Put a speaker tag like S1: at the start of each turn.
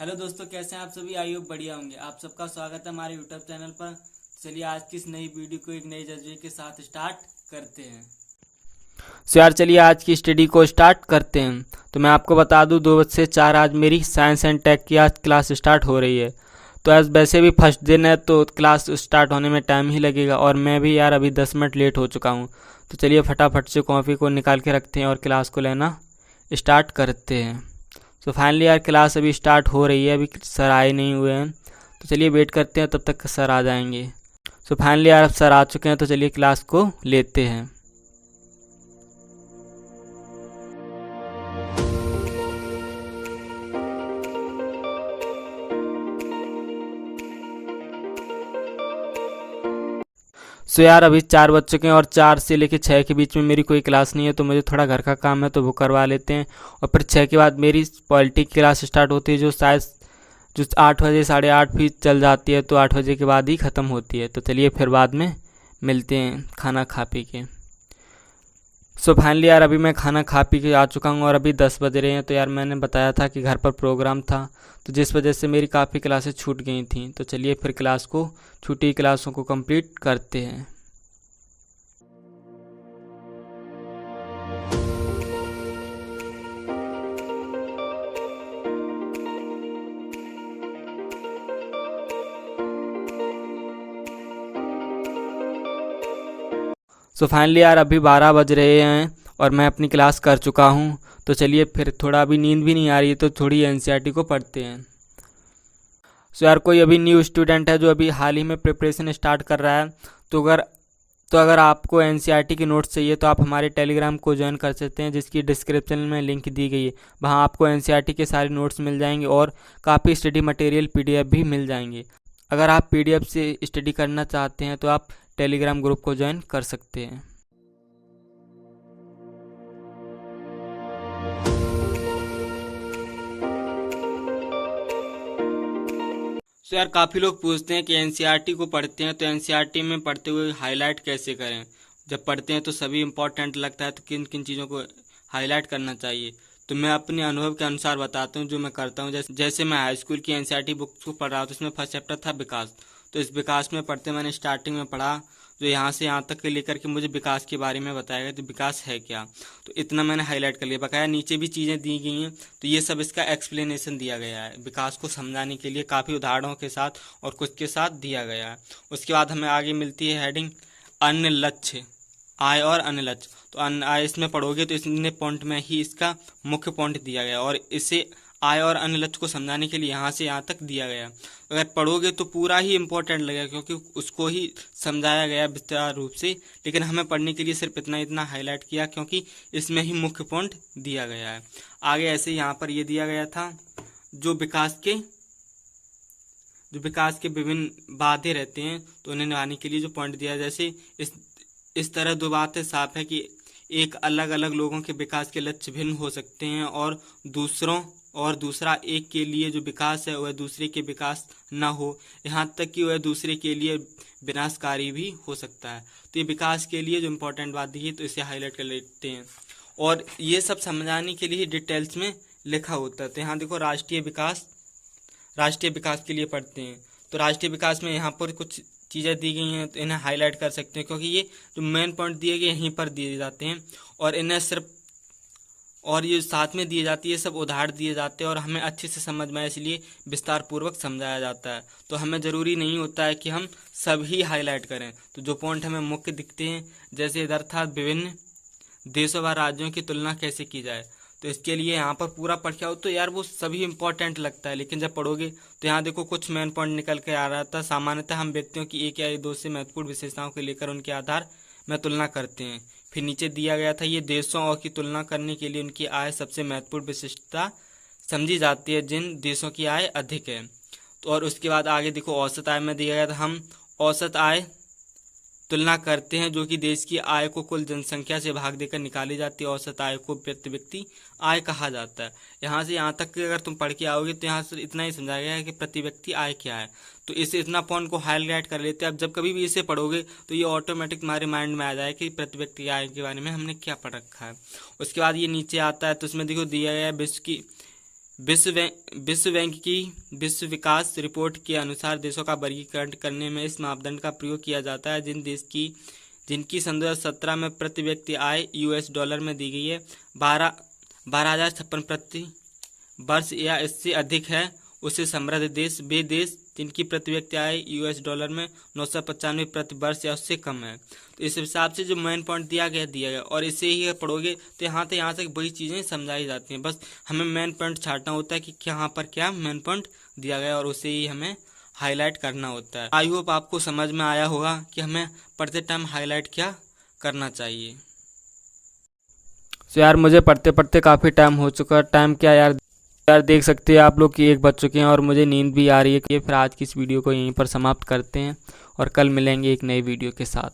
S1: Hello दोस्तों, कैसे हैं आप सभी। आई होप बढ़िया होंगे। आप सबका स्वागत है हमारे यूट्यूब चैनल पर। चलिए आज की इस नई वीडियो को एक नई जज्बे के साथ स्टार्ट करते हैं।
S2: यार चलिए आज की स्टडी को स्टार्ट करते हैं। तो मैं आपको बता दूं 2 बजे से 4 आज मेरी साइंस एंड टेक की आज क्लास स्टार्ट हो रही है। तो आज वैसे भी फर्स्ट दिन है तो क्लास स्टार्ट होने में टाइम ही लगेगा और मैं भी यार अभी 10 मिनट लेट हो चुका हूँ। तो चलिए फटाफट से कॉफ़ी को निकाल के रखते हैं और क्लास को लेना स्टार्ट करते हैं। तो फाइनली यार क्लास अभी स्टार्ट हो रही है, अभी सर आए नहीं हुए हैं। तो चलिए वेट करते हैं तब तक सर आ जाएंगे। तो फाइनली यार अब सर आ चुके हैं तो चलिए क्लास को लेते हैं। सो यार अभी 4 बज चुके हैं और 4 से लेकर 6 के बीच में मेरी कोई क्लास नहीं है, तो मुझे थोड़ा घर का काम है तो वो करवा लेते हैं। और फिर 6 के बाद मेरी पॉलिटी की क्लास स्टार्ट होती है जो 8 बजे 8:30 भी चल जाती है, तो 8 बजे के बाद ही ख़त्म होती है। तो चलिए फिर बाद में मिलते हैं खाना खा पी के। सो फाइनली यार अभी मैं खाना खा पी के आ चुका हूँ और अभी 10 बज रहे हैं। तो यार मैंने बताया था कि घर पर प्रोग्राम था, तो जिस वजह से मेरी काफ़ी क्लासेस छूट गई थी। तो चलिए फिर छूटी क्लासों को कंप्लीट करते हैं। सो फाइनली यार अभी 12 बज रहे हैं और मैं अपनी क्लास कर चुका हूँ। तो चलिए फिर थोड़ा अभी नींद भी नहीं आ रही है तो थोड़ी एनसीईआरटी को पढ़ते हैं। सो यार कोई अभी न्यू स्टूडेंट है जो अभी हाल ही में प्रिपरेशन स्टार्ट कर रहा है, तो अगर आपको एनसीईआरटी की नोट्स चाहिए तो आप हमारे टेलीग्राम को ज्वाइन कर सकते हैं, जिसकी डिस्क्रिप्शन में लिंक दी गई है। वहाँ आपको एनसीईआरटी के सारे नोट्स मिल जाएंगे और काफ़ी स्टडी मटेरियल पीडीएफ भी मिल जाएंगे। अगर आप पीडीएफ से स्टडी करना चाहते हैं तो आप टेलीग्राम ग्रुप को ज्वाइन कर सकते हैं। सो यार काफ़ी लोग पूछते हैं कि एनसीईआरटी को पढ़ते हैं तो एनसीईआरटी में पढ़ते हुए हाईलाइट कैसे करें। जब पढ़ते हैं तो सभी इम्पोर्टेंट लगता है, तो किन किन चीज़ों को हाईलाइट करना चाहिए। तो मैं अपने अनुभव के अनुसार बताता हूँ जो मैं करता हूँ। जैसे मैं हाई स्कूल की एनसीईआरटी बुक को पढ़ रहा था, उसमें फर्स्ट चैप्टर था विकास। तो इस विकास में पढ़ते मैंने स्टार्टिंग में पढ़ा, जो यहाँ से यहाँ तक के लेकर के मुझे विकास के बारे में बताया गया, तो विकास है क्या। तो इतना मैंने हाईलाइट कर लिया। बकाया नीचे भी चीज़ें दी गई हैं, तो ये सब इसका एक्सप्लेनेशन दिया गया है। विकास को समझाने के लिए काफ़ी उदाहरणों के साथ और कुछ के साथ दिया गया है। उसके बाद हमें आगे मिलती है हेडिंग अन्य लक्ष्य, आय और अन्य लक्ष्य। तो अन्य आय इसमें पढ़ोगे तो इसने पॉइंट में ही इसका मुख्य पॉइंट दिया गया और इसे आय और अन्य लक्ष्य को समझाने के लिए यहाँ से यहाँ तक दिया गया। अगर पढ़ोगे तो पूरा ही इम्पोर्टेंट लगेगा, क्योंकि उसको ही समझाया गया विस्तार रूप से। लेकिन हमें पढ़ने के लिए सिर्फ इतना इतना हाईलाइट किया, क्योंकि इसमें ही मुख्य पॉइंट दिया गया है। आगे ऐसे यहाँ पर ये दिया गया था जो विकास के विभिन्न बाधे रहते हैं, तो उन्हें निभाने के लिए जो पॉइंट दिया है। जैसे इस तरह दो बातें साफ है कि एक अलग अलग लोगों के विकास के लक्ष्य भिन्न हो सकते हैं और दूसरा एक के लिए जो विकास है वह दूसरे के विकास न हो, यहाँ तक कि वह दूसरे के लिए विनाशकारी भी हो सकता है। तो ये विकास के लिए जो इम्पोर्टेंट बात दी है तो इसे हाईलाइट कर लेते हैं और ये सब समझाने के लिए डिटेल्स में लिखा होता है। तो यहाँ देखो राष्ट्रीय विकास के लिए पढ़ते हैं, तो राष्ट्रीय विकास में यहाँ पर कुछ चीज़ें दी गई हैं, तो इन्हें हाईलाइट कर सकते हैं, क्योंकि ये जो मेन पॉइंट दिए गए यहीं पर दिए जाते हैं और इन्हें सिर्फ और ये साथ में दिए जाती है, सब उदाहरण दिए जाते हैं और हमें अच्छे से समझ में आए, इसलिए विस्तार पूर्वक समझाया जाता है। तो हमें ज़रूरी नहीं होता है कि हम सभी हाईलाइट करें। तो जो पॉइंट हमें मुख्य दिखते हैं, जैसे इधर था विभिन्न देशों व राज्यों की तुलना कैसे की जाए, तो इसके लिए यहाँ पर पूरा पढ़ के आओ तो यार वो सभी इंपॉर्टेंट लगता है। लेकिन जब पढ़ोगे तो यहाँ देखो कुछ मेन पॉइंट निकल के आ रहा था। सामान्यतः हम व्यक्तियों की एक या दो से महत्वपूर्ण विशेषताओं को लेकर उनके आधार में तुलना करते हैं। फिर नीचे दिया गया था ये देशों और की तुलना करने के लिए उनकी आय सबसे महत्वपूर्ण विशिष्टता समझी जाती है जिन देशों की आय अधिक है। तो और उसके बाद आगे देखो औसत आय में दिया गया था हम औसत आय तुलना करते हैं, जो कि देश की आय को कुल जनसंख्या से भाग देकर निकाली जाती है। औसत आय को प्रति व्यक्ति आय कहा जाता है। यहाँ से यहाँ तक अगर तुम पढ़ के आओगे तो यहाँ से इतना ही समझाया गया है कि प्रति व्यक्ति आय क्या है। तो इसे इतना पॉइंट को हाईलाइट कर लेते हैं। अब जब कभी भी इसे पढ़ोगे तो ये ऑटोमेटिक तुम्हारे माइंड में आ जाए कि प्रति व्यक्ति आय के बारे में हमने क्या पढ़ रखा है। उसके बाद ये नीचे आता है तो उसमें देखो दिया गया है विश्व बैंक की विश्व विकास रिपोर्ट के अनुसार देशों का वर्गीकरण करने में इस मापदंड का प्रयोग किया जाता है जिनकी सन 2017 में प्रति व्यक्ति आय $US में दी गई है 12,056 प्रति वर्ष या इससे अधिक है उसे समृद्ध देश। वे देश जिनकी प्रति व्यक्ति आय $US में 995 प्रति वर्ष या उससे कम है। तो इस हिसाब से जो मेन पॉइंट दिया गया और इसे ही पढ़ोगे तो यहाँ से वही चीज़ें समझाई जाती हैं। बस हमें मेन पॉइंट छांटना होता है कि यहाँ पर क्या मेन पॉइंट दिया गया और उसे ही हमें हाईलाइट करना होता है। आई होप आपको समझ में आया होगा कि हमें पढ़ते टाइम हाईलाइट क्या करना चाहिए।
S1: तो यार मुझे पढ़ते पढ़ते काफ़ी टाइम हो चुका है। टाइम क्या यार देख सकते हैं आप लोग कि 1 बज चुके हैं और मुझे नींद भी आ रही है। फिर आज की इस वीडियो को यहीं पर समाप्त करते हैं और कल मिलेंगे एक नई वीडियो के साथ।